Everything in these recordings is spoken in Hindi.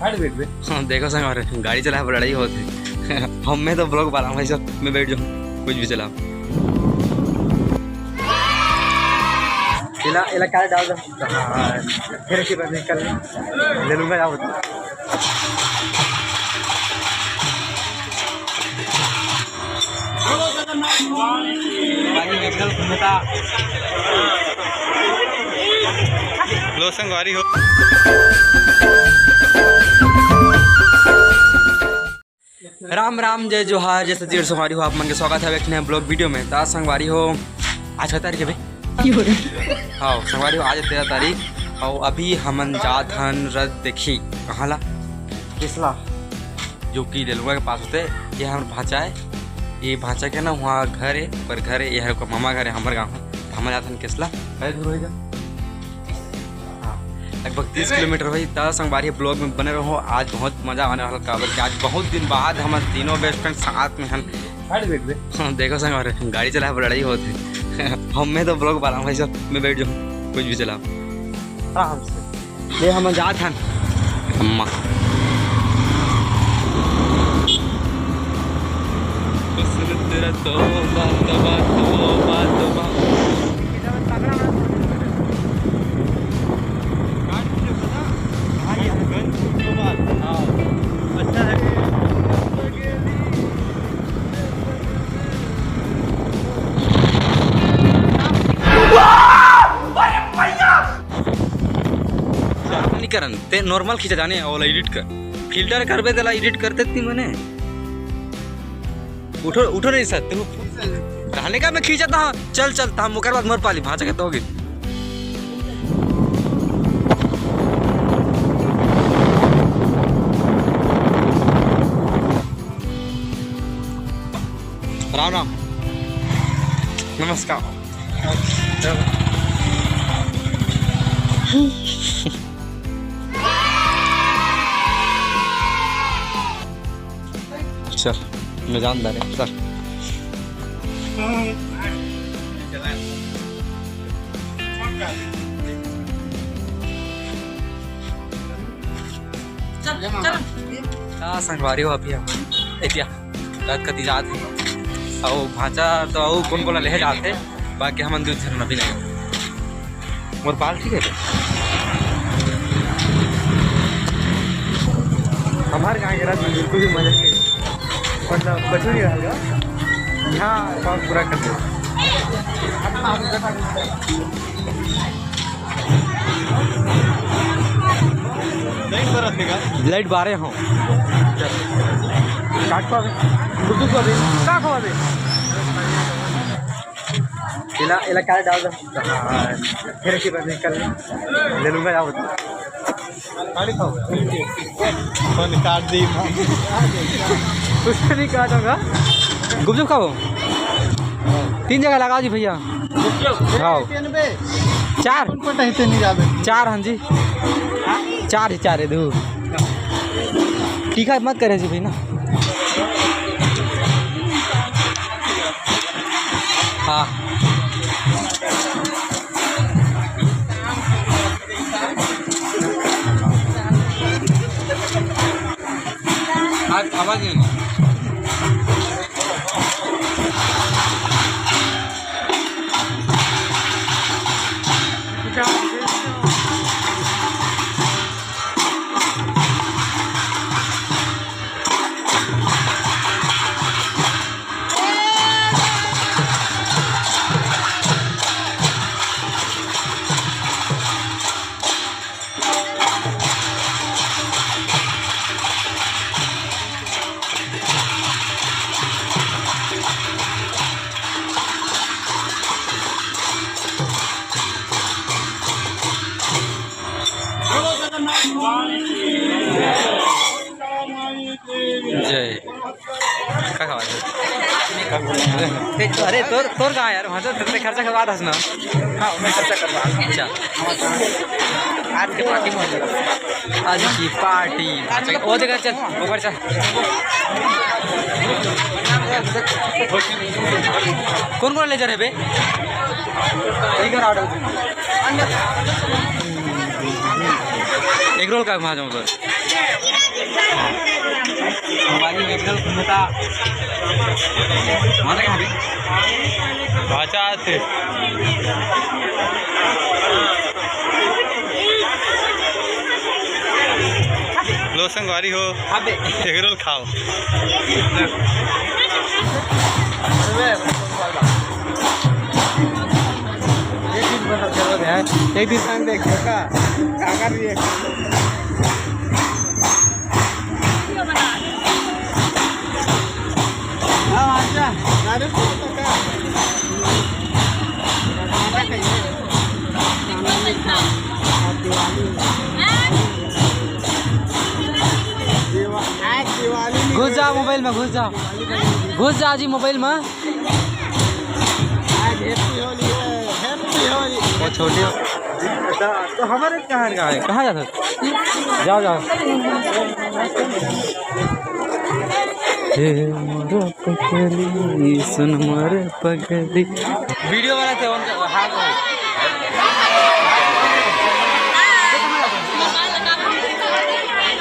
हाँ देखो संग और गाड़ी चला पर लड़ाई होती हम में तो ब्लॉग बना भाई सब मैं बैठ जाऊँ कुछ भी चला इला क्या डाल दो फिर के बाद निकल ले लूँगा जाओ लो संगवारी हो राम राम जय जोहार जैसे जीर संगवारी हो आप मन के स्वागत है एक नए ब्लॉग वीडियो में ता संगवारी हो आज 6 तारीख है भाई हाँ संगवारी हो आज 13 तारीख और अभी हमन जात हन रथ देखी कहाँ ला किसला जो कि रेलवे के पास होते ये हम भाचा है ये भाचा के ना वहाँ घर है पर घर है ये है मामा घर है हमारे गाँव है हमारे जात हन किसला कई दूर होगा लगभग 30 किलोमीटर भाई दस संगवारी ब्लॉग में बने रहो आज बहुत मज़ा आने वाला काबर कि आज बहुत दिन बाद हम तीनों बेस्ट फ्रेंड साथ में हम हाँ देखो संगवारी गाड़ी चला पर लड़ाई होती हम में तो ब्लॉग बना भाई सब मैं बैठ जाऊँ कुछ भी चला आराम से ये हम जात हैं अम्मा तेरा करन ते नॉर्मल खींचा जाने और एडिट कर फिल्टर करबे तेला एडिट करते ती मने उठो उठो नहीं सर तू रहने का मैं खींचा था चल चल ता मुकर बाद मर पाली भाजा के तो होगी राम राम नमस्कार सर मैं जानदार है सर संगवारी हो अभी एतिया रात का जात है और भाचा तो कौन कौन ले जाते बाकी हम दूध झरना भी नहीं और बाल ठीक है हमारे गाँव के रात में बिल्कुल भी मजा नहीं मतलब बचू नहीं रहेगा यहाँ काम पूरा कर दो लाइट 12 हो काट को क्या खो अभी इला क्या डाल दो फिर के बाद निकल ले लूँगा जाओ काट दी कुछ नहीं काटूंगा गुपचुप खाओ 3 जगह लगा जी भैया खाओ 4 हाँ जी 4 है दूर तीखा मत करे जी भाई ना हाँ आवाज नहीं जय क्या खबर है अरे तोर तोर कहाँ यार वहाँ तो खर्चा करवा था ना हाँ मैं खर्चा करवा अच्छा आज की पार्टी में आज की पार्टी वो जगह चल ऊपर चल कौन कौन ले जा रहे बे ऑर्डर एग रोल का वहाँ जाऊँ हमारी मेडिकल घूमता माना कहाँ भाषा थे लो संगवारी हो एग रोल खाओ एक दिन सांग देख का कर रही है घुस जा मोबाइल में घुस जा जी मोबाइल में वो छोटी तो हमारे कहाँ जाता जाओ पकड़ी सुन मोर पकड़ी वीडियो बनाते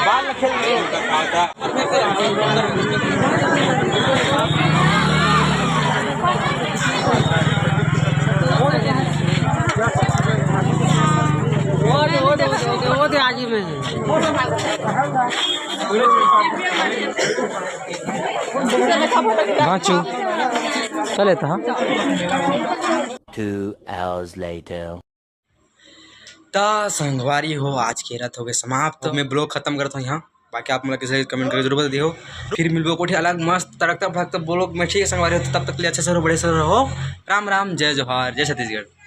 बाल खेल वो आगे में चले था 2 hours later. ता संगवारी हो आज के रात हो गए समाप्त तो मैं ब्लॉग खत्म करता हूँ यहाँ बाकी आप मतलब किसी कमेंट करके जरूर दियो फिर मिलबो कोठी अलग मस्त तड़कता भड़कता ब्लॉग में ठीक है संगवारी हो तब तक के लिए अच्छे से रहो बड़े से रहो राम राम जय जोहार जय छत्तीसगढ़।